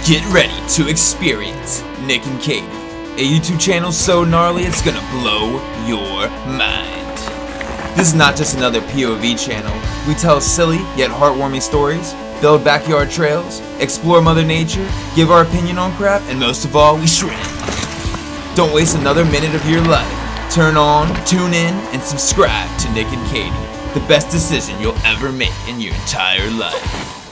Get ready to experience Nick and Katie, a YouTube channel so gnarly it's gonna blow your mind. This is not just another POV channel. We tell silly yet heartwarming stories, build backyard trails, explore Mother Nature, give our opinion on crap, and most of all, we shred. Don't waste another minute of your life. Turn on, tune in, and subscribe to Nick and Katie, the best decision you'll ever make in your entire life.